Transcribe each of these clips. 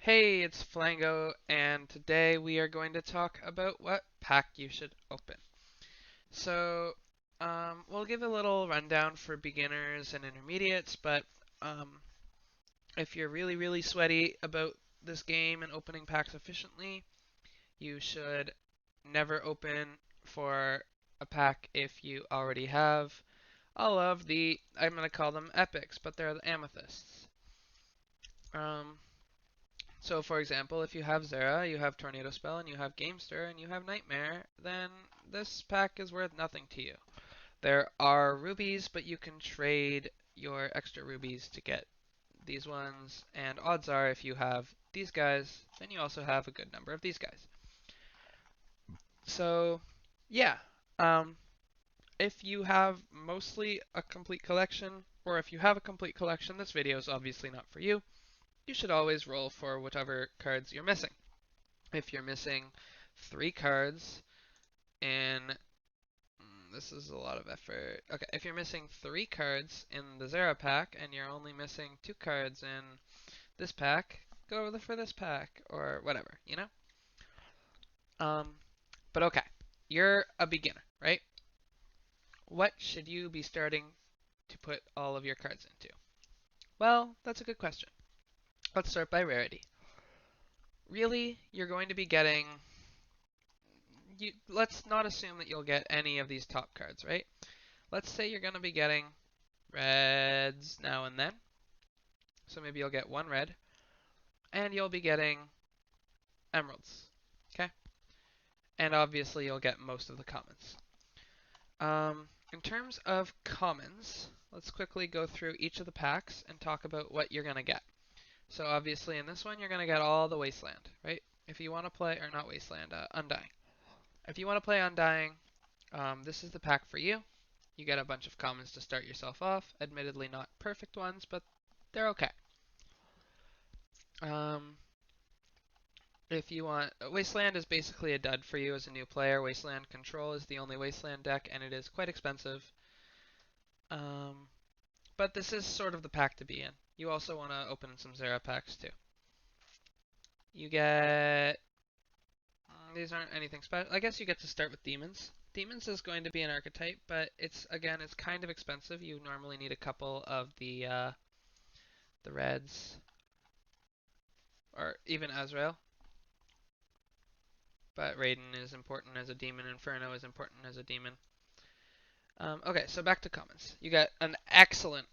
Hey, it's Flango, and today we are going to talk about what pack you should open. So, we'll give a little rundown for beginners and intermediates, but um, if you're really sweaty about this game and opening packs efficiently, you should never open for a pack if you already have all of the, I'm going to call them epics, but they're the amethysts. Um, So, for example, if you have Zera, you have Tornado Spell, and you have Gamester, and you have Nightmare, then this pack is worth nothing to you. There are rubies, but you can trade your extra rubies to get these ones, and odds are if you have these guys, then you also have a good number of these guys. So, yeah, um, if you have mostly a complete collection, or if you have a complete collection, this video is obviously not for you. You should always roll for whatever cards you're missing. If you're missing 3 cards in this is a lot of effort. Okay, if you're missing 3 cards in the Zera pack and you're only missing 2 cards in this pack, go for this pack or whatever, you know? Um, but okay, you're a beginner, right? What should you be starting to put all of your cards into? Well, that's a good question. Let's start by rarity. Really, you're going to be getting let's not assume that you'll get any of these top cards, right? Let's say you're going to be getting reds now and then. So maybe you'll get 1 red, and you'll be getting emeralds. Okay? And obviously you'll get most of the commons. In terms of commons, let's quickly go through each of the packs and talk about what you're going to get. So obviously in this one you're going to get all the Wasteland, right? If you want to play, or not Wasteland, Undying. If you want to play Undying, this is the pack for you. You get a bunch of commons to start yourself off. Admittedly not perfect ones, but they're okay. Um, if you want, Wasteland is basically a dud for you as a new player. Wasteland Control is the only Wasteland deck, and it is quite expensive. Um, but this is sort of the pack to be in. You also want to open some Zera packs too. You get, these aren't anything special. I guess you get to start with Demons. Demons is going to be an archetype, but it's kind of expensive. You normally need a couple of the reds, or even Azrael. But Raiden is important as a demon. Inferno is important as a demon. Okay, so back to commons. You got an excellent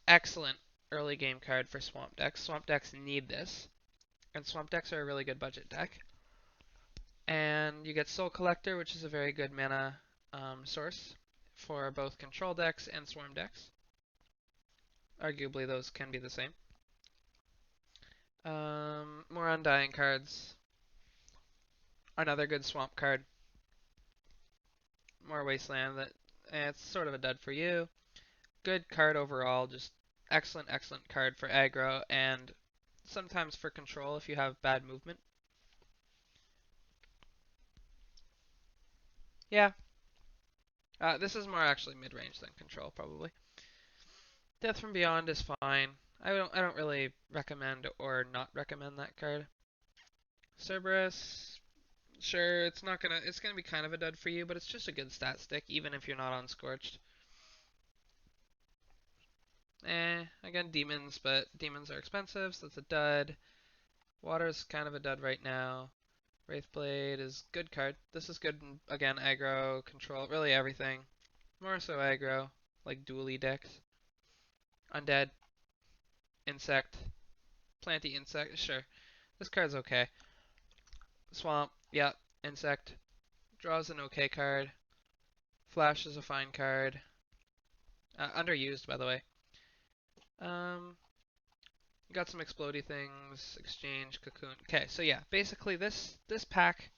early game card for Swamp decks. Swamp decks need this, and Swamp decks are a really good budget deck. And you get Soul Collector, which is a very good mana source for both control decks and Swarm decks. Arguably, those can be the same. More Undying cards. Another good Swamp card. More Wasteland. It's sort of a dud for you. Good card overall. Just excellent card for aggro and sometimes for control if you have bad movement. Yeah, this is more actually mid-range than control probably. Death from Beyond is fine. I don't really recommend or not recommend that card. Cerberus, sure, it's gonna be kind of a dud for you, but it's just a good stat stick even if you're not on Scorched. Again demons, but demons are expensive, so it's a dud. Water's kind of a dud right now. Wraithblade is good card. This is good in, again, aggro, control, really everything. More so aggro, like dually decks. Undead, insect, planty insect, sure. This card's okay. Swamp, yeah, insect. Draws an okay card. Flash is a fine card. Underused, by the way. You got some explodey things, exchange, cocoon. Okay, so yeah, basically this pack,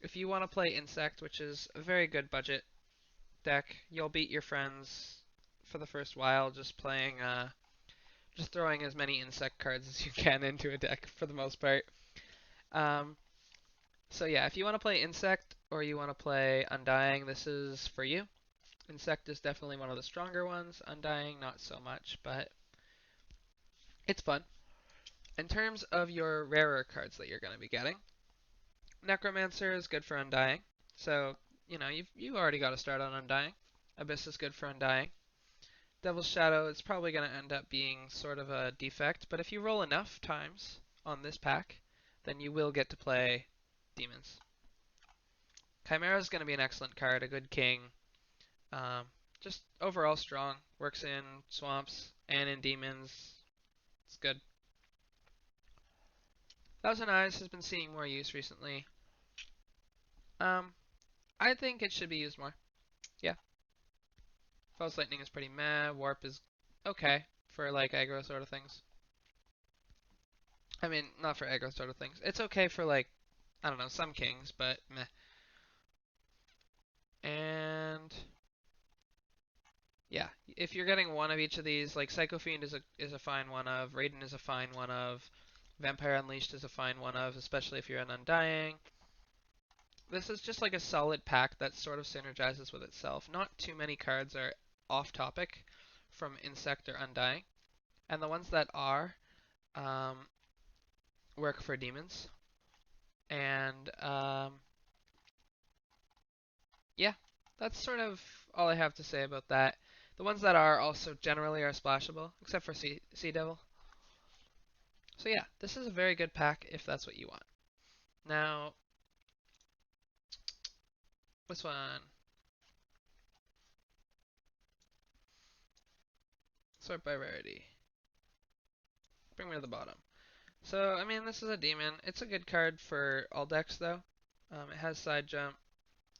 if you want to play insect, which is a very good budget deck, you'll beat your friends for the first while just playing, just throwing as many insect cards as you can into a deck for the most part. Um, so yeah, if you want to play insect or you want to play Undying, this is for you. Insect is definitely one of the stronger ones. Undying, not so much, but it's fun. In terms of your rarer cards that you're going to be getting, Necromancer is good for Undying. So, you've already got to start on Undying. Abyss is good for Undying. Devil's Shadow is probably going to end up being sort of a defect, but if you roll enough times on this pack, then you will get to play Demons. Chimera is going to be an excellent card, a good king. Um, just overall strong. Works in swamps and in demons. It's good. Thousand Eyes has been seeing more use recently. Um, I think it should be used more. Yeah. False Lightning is pretty meh. Warp is okay for like aggro sort of things. I mean, not for aggro sort of things. It's okay for like, I don't know, some kings, but meh. And yeah, if you're getting one of each of these, like Psycho Fiend is a fine one of, Raiden is a fine one of, Vampire Unleashed is a fine one of, especially if you're an Undying. This is just like a solid pack that sort of synergizes with itself. Not too many cards are off topic from Insect or Undying, and the ones that are um, work for demons. And yeah, that's sort of all I have to say about that. The ones that are also generally are splashable, except for Sea Devil. So yeah, this is a very good pack if that's what you want. Now, this one, sort by rarity. Bring me to the bottom. So, I mean, this is a demon. It's a good card for all decks, though. It has side jump,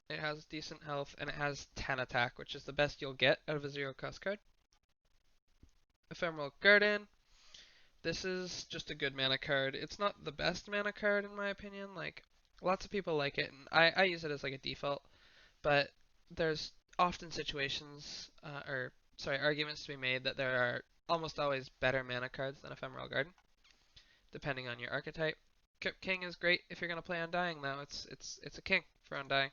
it has decent health, and it has 10 attack, which is the best you'll get out of a zero cost card. Ephemeral Garden. This is just a good mana card. It's not the best mana card, in my opinion. Like, lots of people like it, and I use it as like a default, but there's often situations, or sorry, arguments to be made that there are almost always better mana cards than Ephemeral Garden, depending on your archetype. Crypt King is great if you're gonna play Undying though. It's a king for Undying.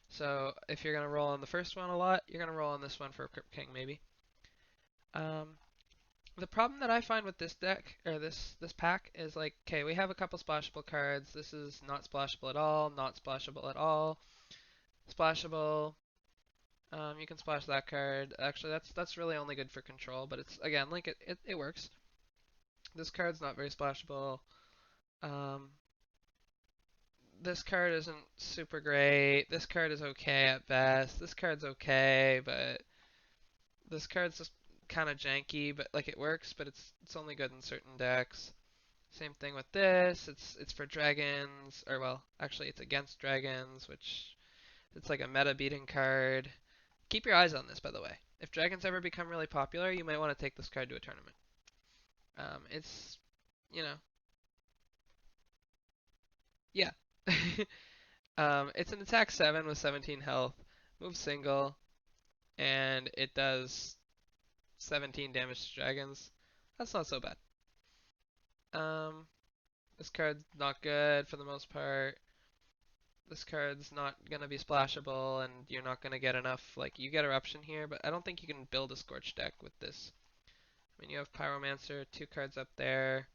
So if you're gonna roll on the first one a lot, you're gonna roll on this one for Crypt King maybe. Um, the problem that I find with this deck or this pack is like, okay, we have a couple splashable cards. This is not splashable at all, not splashable at all, splashable. You can splash that card. Actually, that's really only good for control, but it's again like it works. This card's not very splashable. Um, this card isn't super great. This card is okay at best. This card's okay, but this card's just kind of janky. But like it works, but it's only good in certain decks. Same thing with this. It's for dragons, or well, actually it's against dragons, which it's like a meta beating card. Keep your eyes on this, by the way. If dragons ever become really popular, you might want to take this card to a tournament. It's, you know, yeah. It's an attack 7 with 17 health, moves single, and it does 17 damage to dragons. That's not so bad. Um, this card's not good for the most part. This card's not gonna be splashable, and you're not gonna get enough. Like, you get Eruption here, but I don't think you can build a Scorch deck with this. I mean, you have Pyromancer, 2 cards up there.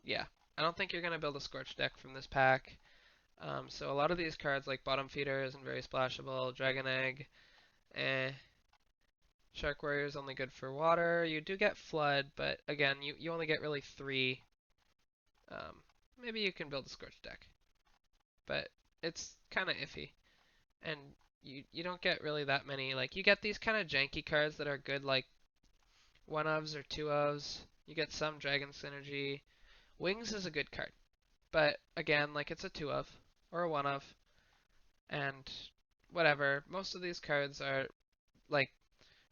Yeah, I don't think you're gonna build a Scorch deck from this pack. So a lot of these cards, like Bottom Feeder, isn't very splashable. Dragon Egg, eh. Shark Warrior is only good for water. You do get Flood, but again, you only get really 3. Um, maybe you can build a Scorch deck, but it's kind of iffy. And you don't get really that many. Like, you get these kind of janky cards that are good, like 1-ofs or 2-ofs. You get some Dragon Synergy. Wings is a good card, but again, like it's a 2-of or a 1-of, and whatever. Most of these cards are like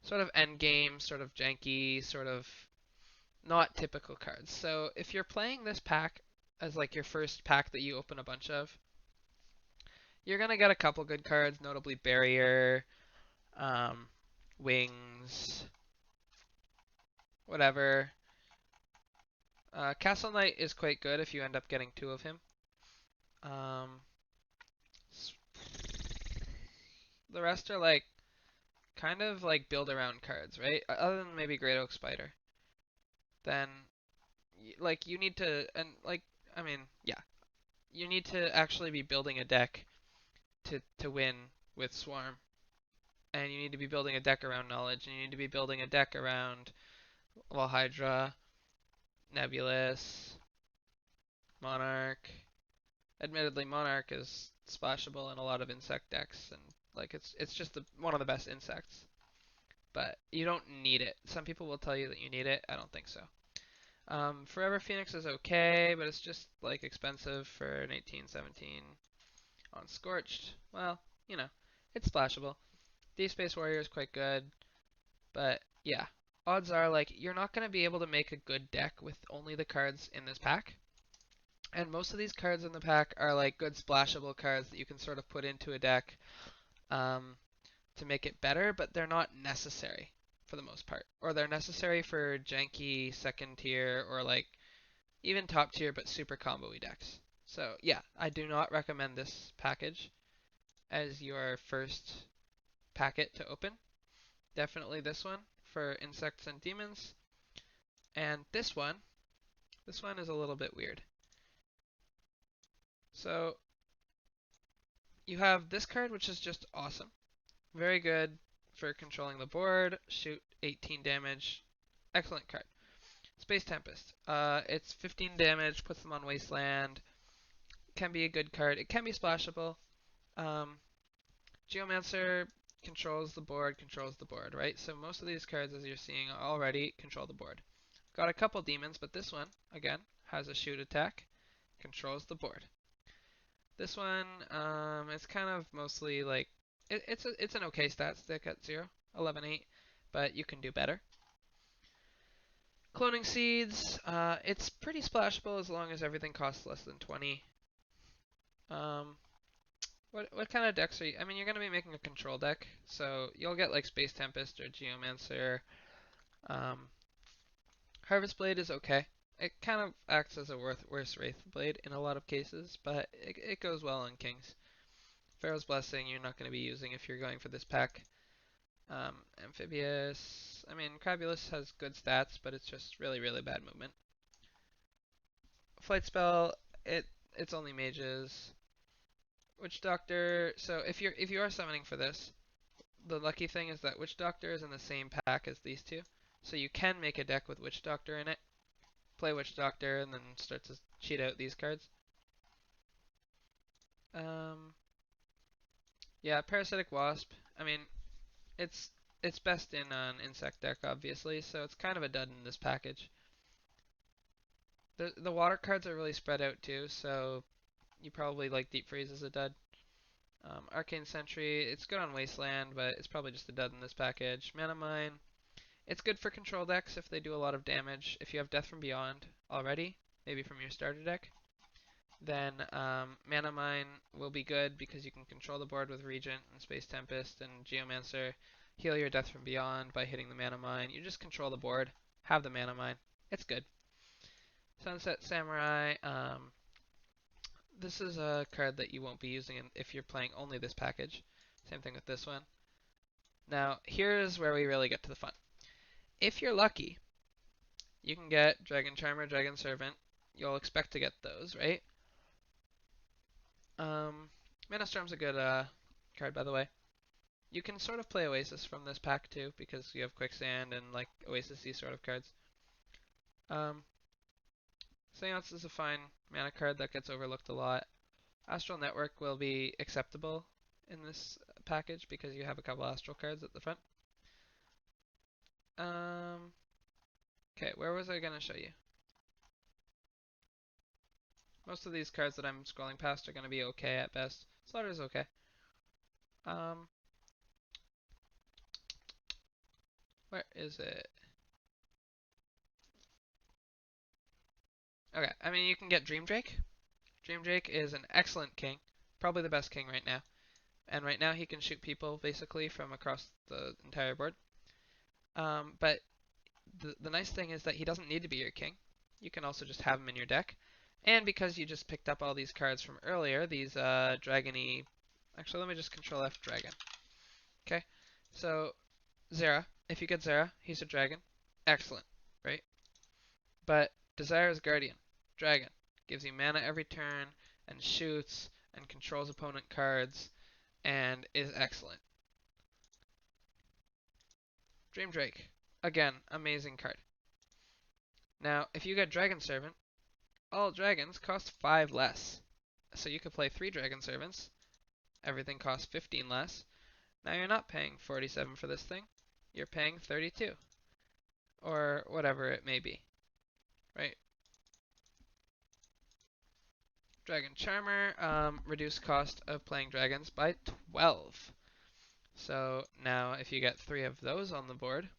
sort of end game, sort of janky, sort of not typical cards. So if you're playing this pack as like your first pack that you open a bunch of, you're gonna get a couple good cards, notably Barrier, um, Wings, whatever. Castle Knight is quite good if you end up getting 2 of him. Um, the rest are like kind of like build around cards, right? Other than maybe Great Oak Spider. then like you need to and like I mean, yeah, you need to actually be building a deck to win with Swarm, and you need to be building a deck around Knowledge, and you need to be building a deck around well Hydra, Nebulous, Monarch. Admittedly, Monarch is splashable in a lot of insect decks, and like it's just one of the best insects. But you don't need it. Some people will tell you that you need it. I don't think so. Forever Phoenix is okay, but it's just like expensive for an 1817 on Scorched. Well, you know, it's splashable. Deep Space Warrior is quite good, but yeah, odds are like you're not going to be able to make a good deck with only the cards in this pack. And most of these cards in the pack are like good splashable cards that you can sort of put into a deck um, to make it better, but they're not necessary for the most part. Or they're necessary for janky second tier or like even top tier but super combo-y decks. So yeah, I do not recommend this package as your first packet to open. Definitely this one for insects and demons. And this one is a little bit weird. So you have this card, which is just awesome. Very good for controlling the board. Shoot 18 damage. Excellent card. Space Tempest. It's 15 damage, puts them on Wasteland. Can be a good card. It can be splashable. Um, Geomancer controls the board, right? So most of these cards, as you're seeing already, control the board. Got a couple demons, but this one, again, has a shoot attack, controls the board. This one, it's kind of mostly like, it's an okay stat stick at 0, 11-8, but you can do better. Cloning Seeds, it's pretty splashable as long as everything costs less than 20. Um, what kind of decks are you? I mean, you're going to be making a control deck, so you'll get like Space Tempest or Geomancer. Um, Harvest Blade is okay. It kind of acts as a worse Wraith Blade in a lot of cases, but it goes well on Kings. Pharaoh's Blessing you're not going to be using if you're going for this pack. Amphibious, I mean, Crabulus has good stats, but it's just really, really bad movement. Flight Spell, it's only mages. Witch Doctor, so if you are summoning for this, the lucky thing is that Witch Doctor is in the same pack as these two. So you can make a deck with Witch Doctor in it, play Witch Doctor, and then start to cheat out these cards. Um, yeah, Parasitic Wasp. I mean, it's it's best in an insect deck, obviously, so it's kind of a dud in this package. The water cards are really spread out too, so you probably like Deep Freeze as a dud. Arcane Sentry, it's good on Wasteland, but it's probably just a dud in this package. Mana Mine, it's good for control decks if they do a lot of damage. If you have Death from Beyond already, maybe from your starter deck, then Mana Mine will be good because you can control the board with Regent and Space Tempest and Geomancer. Heal your Death from Beyond by hitting the Mana Mine. You just control the board, have the Mana Mine. It's good. Sunset Samurai. This is a card that you won't be using if you're playing only this package. Same thing with this one. Now, here's where we really get to the fun. If you're lucky, you can get Dragon Charmer, Dragon Servant. You'll expect to get those, right? Mana Storm's a good card, by the way. You can sort of play Oasis from this pack too, because you have Quicksand and like Oasis-y sort of cards. Um, Seance is a fine mana card that gets overlooked a lot. Astral Network will be acceptable in this package because you have a couple Astral cards at the front. Okay, where was I gonna show you? Most of these cards that I'm scrolling past are gonna be okay at best. Slaughter's okay. Um, where is it? Okay, I mean you can get Dream Drake. Dream Drake is an excellent king, probably the best king right now. And right now he can shoot people basically from across the entire board. But the nice thing is that he doesn't need to be your king. You can also just have him in your deck. And because you just picked up all these cards from earlier, these dragony... Actually, let me just control F dragon. Okay, so Zera. If you get Zera, he's a dragon. Excellent, right? But Desire's Guardian, Dragon, gives you mana every turn and shoots and controls opponent cards and is excellent. Dream Drake, again, amazing card. Now, if you get Dragon Servant, all dragons cost 5 less. So you could play 3 Dragon Servants, everything costs 15 less. Now you're not paying 47 for this thing, you're paying 32. Or whatever it may be, right? Dragon Charmer, reduced cost of playing dragons by 12. So now if you get 3 of those on the board,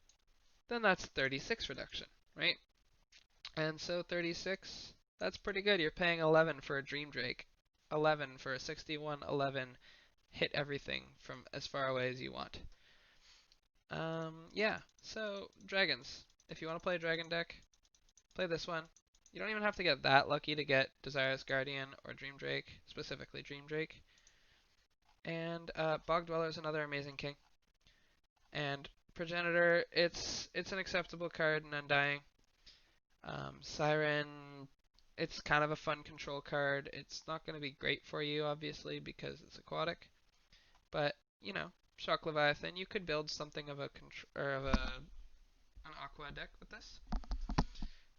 then that's 36 reduction, right? And so 36, that's pretty good. You're paying 11 for a Dream Drake, 11 for a 61, 11, hit everything from as far away as you want. Yeah, so dragons. If you want to play a dragon deck, play this one. You don't even have to get that lucky to get Desirous Guardian or Dream Drake, specifically Dream Drake. And Bog Dweller is another amazing king. And Progenitor, it's an acceptable card in Undying. Siren, it's kind of a fun control card. It's not going to be great for you, obviously, because it's aquatic. But, you know, Shock Leviathan, you could build something of an aqua deck with this.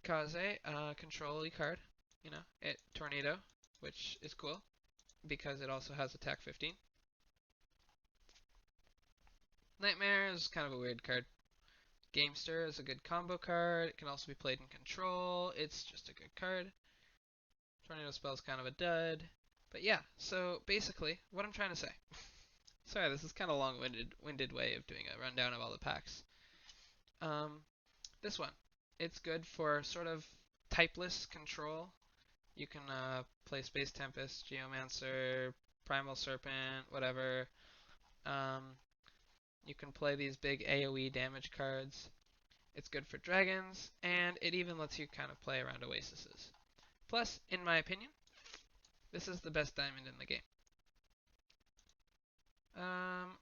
Kaze, control-y card. You know, it Tornado, which is cool because it also has attack 15. Nightmare is kind of a weird card. Gamester is a good combo card. It can also be played in control. It's just a good card. Tornado spell is kind of a dud. But yeah, so basically, what I'm trying to say. Sorry, this is kind of a long-winded way of doing a rundown of all the packs. This one, it's good for sort of typeless control. You can play Space Tempest, Geomancer, Primal Serpent, whatever. You can play these big AoE damage cards. It's good for dragons, and it even lets you kind of play around Oasises. Plus, in my opinion, this is the best diamond in the game.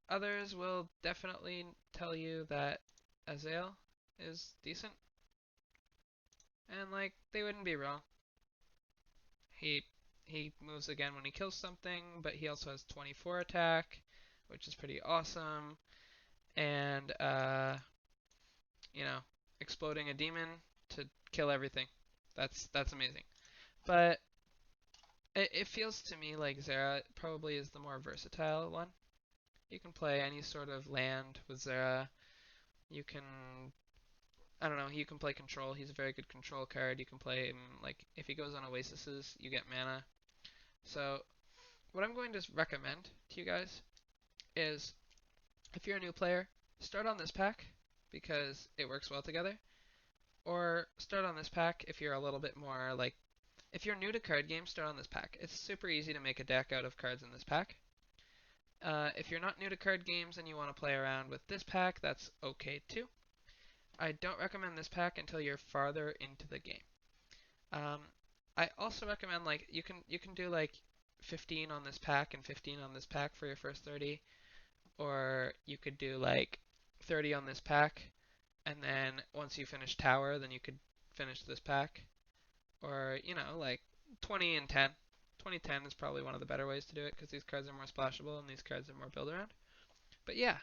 Others will definitely tell you that Azael is decent, and like they wouldn't be wrong. He moves again when he kills something, but he also has 24 attack, which is pretty awesome. And you know, exploding a demon to kill everything. That's amazing. But it feels to me like Zera probably is the more versatile one. You can play any sort of land with Zera. You can, I don't know, you can play control. He's a very good control card. You can play him, like, if he goes on Oasises, you get mana. So, what I'm going to recommend to you guys is, if you're a new player, start on this pack, because it works well together. Or start on this pack if you're a little bit more, like, if you're new to card games, start on this pack. It's super easy to make a deck out of cards in this pack. If you're not new to card games and you want to play around with this pack, that's okay too. I don't recommend this pack until you're farther into the game. Um, I also recommend like you can do like 15 on this pack and 15 on this pack for your first 30, or you could do like 30 on this pack, and then once you finish Tower, then you could finish this pack, or you know like 20 and 10. 20-10 is probably one of the better ways to do it because these cards are more splashable and these cards are more build around. But yeah,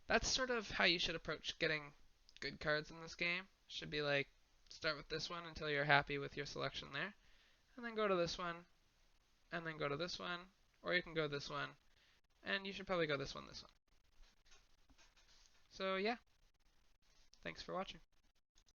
that's sort of how you should approach getting good cards in this game. Should be like, start with this one until you're happy with your selection there, and then go to this one, and then go to this one, or you can go this one, and you should probably go this one, this one. So yeah, thanks for watching.